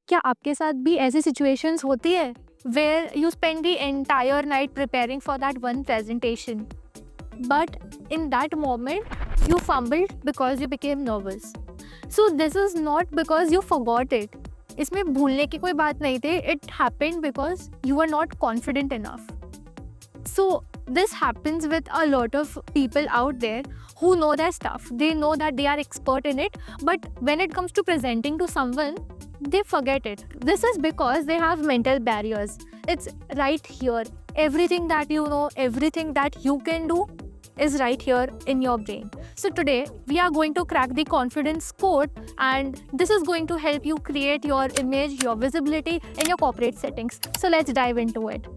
क्या आपके साथ भी ऐसी सिचुएशंस होती है where you spend the entire night preparing for that one presentation, but in that moment you fumbled because you became nervous? So this is not because you forgot it. इसमें भूलने की कोई बात नहीं थी. It happened because you were not confident enough. So this happens with a lot of people out there who know their stuff. They know that they are expert in it, but when it comes to presenting to someone, they forget it. This is because they have mental barriers. It's right here. Everything that you know, everything that you can do is right here in your brain. So today we are going to crack the confidence code, and this is going to help you create your image, your visibility in your corporate settings. So let's dive into it.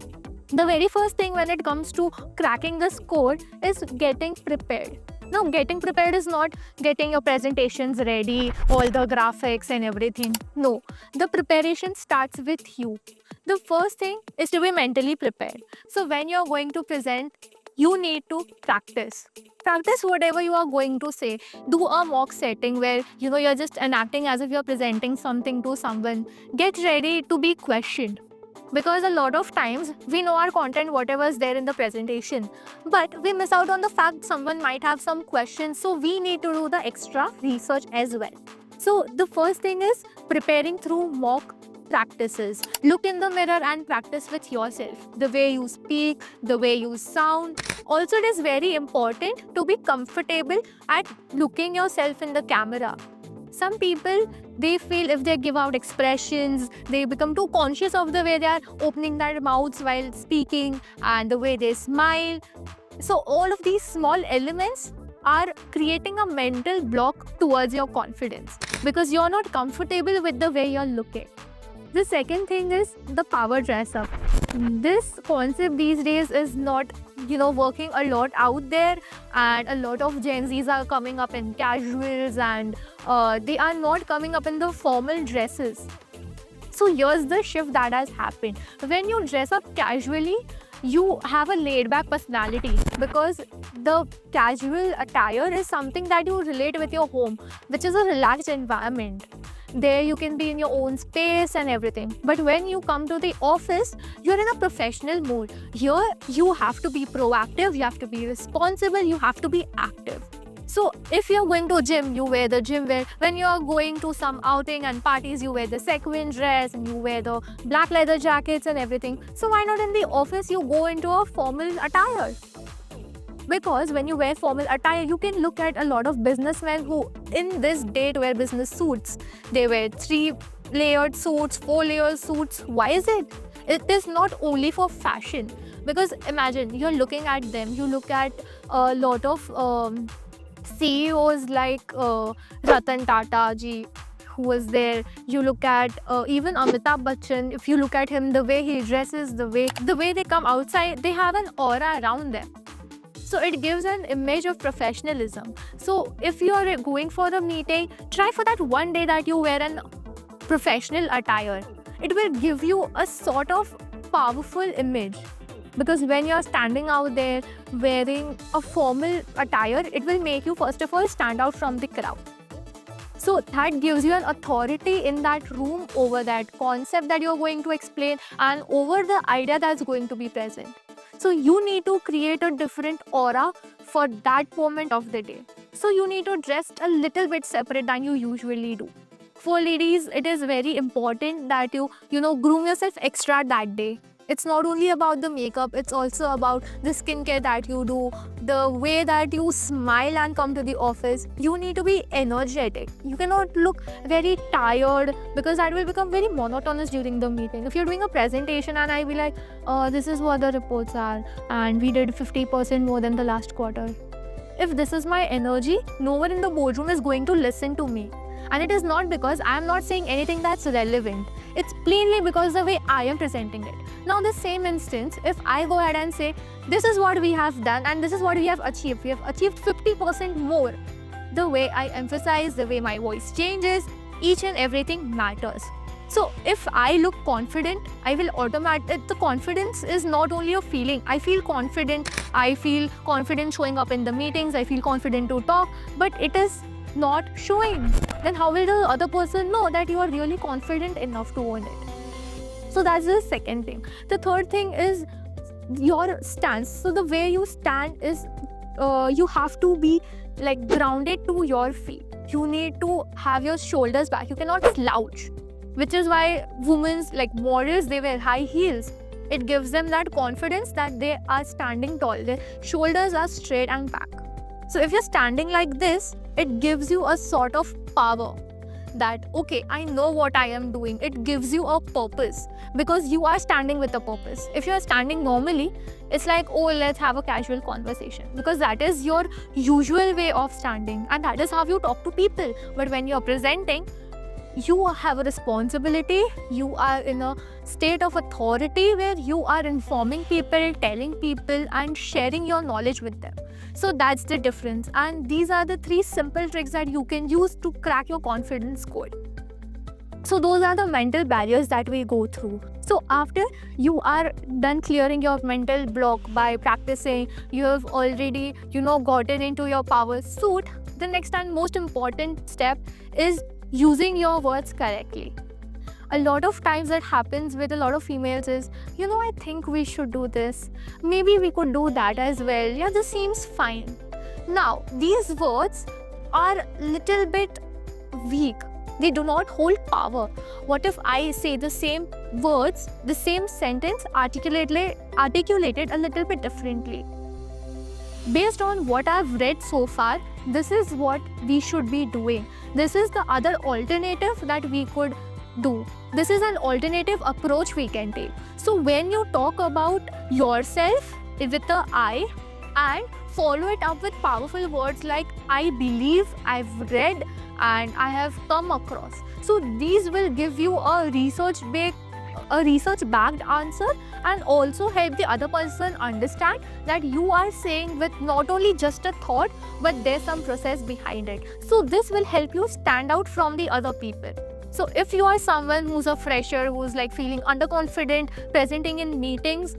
The very first thing when it comes to cracking this code is getting prepared. Now, getting prepared is not getting your presentations ready, all the graphics and everything. No, the preparation starts with you. The first thing is to be mentally prepared. So when you're going to present, you need to practice. Practice whatever you are going to say. Do a mock setting where you're just enacting as if you're presenting something to someone. Get ready to be questioned. Because a lot of times we know our content, whatever is there in the presentation, but we miss out on the fact someone might have some questions, so we need to do the extra research as well. So the first thing is preparing through mock practices. Look in the mirror and practice with yourself. The way you speak, the way you sound. Also, it is very important to be comfortable at looking yourself in the camera. Some people, they feel if they give out expressions, they become too conscious of the way they are opening their mouths while speaking and the way they smile. So all of these small elements are creating a mental block towards your confidence because you're not comfortable with the way you're looking. The second thing is the power dress up. This concept these days is not working a lot out there, and a lot of Gen Zs are coming up in casuals, and they are not coming up in the formal dresses. So here's the shift that has happened. When you dress up casually, you have a laid back personality because the casual attire is something that you relate with your home, which is a relaxed environment. There you can be in your own space and everything. But when you come to the office, you're in a professional mode. Here you have to be proactive, you have to be responsible, you have to be active. So if you're going to gym, you wear the gym wear. When you're going to some outing and parties, you wear the sequin dress and you wear the black leather jackets and everything. So why not in the office you go into a formal attire? Because when you wear formal attire, you can look at a lot of businessmen who in this day wear business suits. They wear 3-layered suits, 4-layered suits. Why is it? It is not only for fashion. Because imagine, you're looking at them. You look at a lot of CEOs like Ratan Tata ji, who was there. You look at even Amitabh Bachchan. If you look at him, the way he dresses, the way they come outside, they have an aura around them. So it gives an image of professionalism. So if you are going for a meeting, try for that one day that you wear an professional attire. It will give you a sort of powerful image. Because when you're standing out there wearing a formal attire, it will make you first of all stand out from the crowd. So that gives you an authority in that room over that concept that you're going to explain and over the idea that's going to be present. So you need to create a different aura for that moment of the day. So you need to dress a little bit separate than you usually do. For ladies, it is very important that you groom yourself extra that day. It's not only about the makeup, it's also about the skincare that you do, the way that you smile and come to the office. You need to be energetic. You cannot look very tired because that will become very monotonous during the meeting. If you're doing a presentation and I be like, this is what the reports are and we did 50% more than the last quarter. If this is my energy, no one in the boardroom is going to listen to me. And it is not because I am not saying anything that's relevant. It's plainly because the way I am presenting it. Now, the same instance, if I go ahead and say, this is what we have done and this is what we have achieved. We have achieved 50% more. The way I emphasize, the way my voice changes, each and everything matters. So if I look confident, I will the confidence is not only a feeling. I feel confident showing up in the meetings, I feel confident to talk, but it is not showing, then how will the other person know that you are really confident enough to own it? So that's the second thing. The third thing is your stance. So the way you stand is you have to be like grounded to your feet. You need to have your shoulders back. You cannot slouch, which is why women's like models, they wear high heels. It gives them that confidence that they are standing tall. Their shoulders are straight and back. So if you're standing like this, it gives you a sort of power that, okay, I know what I am doing. It gives you a purpose because you are standing with a purpose. If you are standing normally, it's like, oh, let's have a casual conversation, because that is your usual way of standing and that is how you talk to people. But when you're presenting, you have a responsibility. You are in a state of authority where you are informing people, telling people and sharing your knowledge with them. So that's the difference, and these are the 3 simple tricks that you can use to crack your confidence code. So those are the mental barriers that we go through. So after you are done clearing your mental block by practicing, you have already, gotten into your power suit, the next and most important step is using your words correctly. A lot of times that happens with a lot of females is, I think we should do this. Maybe we could do that as well. Yeah, this seems fine. Now, these words are little bit weak. They do not hold power. What if I say the same words, the same sentence articulated a little bit differently? Based on what I've read so far, this is what we should be doing. This is the other alternative that we could do. This is an alternative approach we can take. So when you talk about yourself with the I and follow it up with powerful words like I believe, I've read, and I have come across. So these will give you a research-backed answer and also help the other person understand that you are saying with not only just a thought, but there's some process behind it. So this will help you stand out from the other people. So if you are someone who's a fresher, who's like feeling underconfident, presenting in meetings,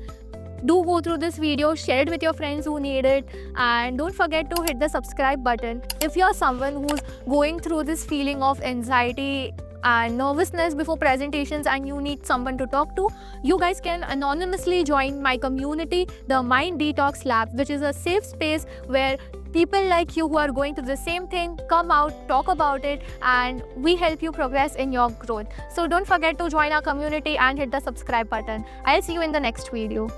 do go through this video, share it with your friends who need it, and don't forget to hit the subscribe button. If you're someone who's going through this feeling of anxiety and nervousness before presentations and you need someone to talk to, you guys can anonymously join my community, the Mind Detox Lab, which is a safe space where people like you who are going through the same thing come out, talk about it, and we help you progress in your growth. So don't forget to join our community and hit the subscribe button. I'll see you in the next video.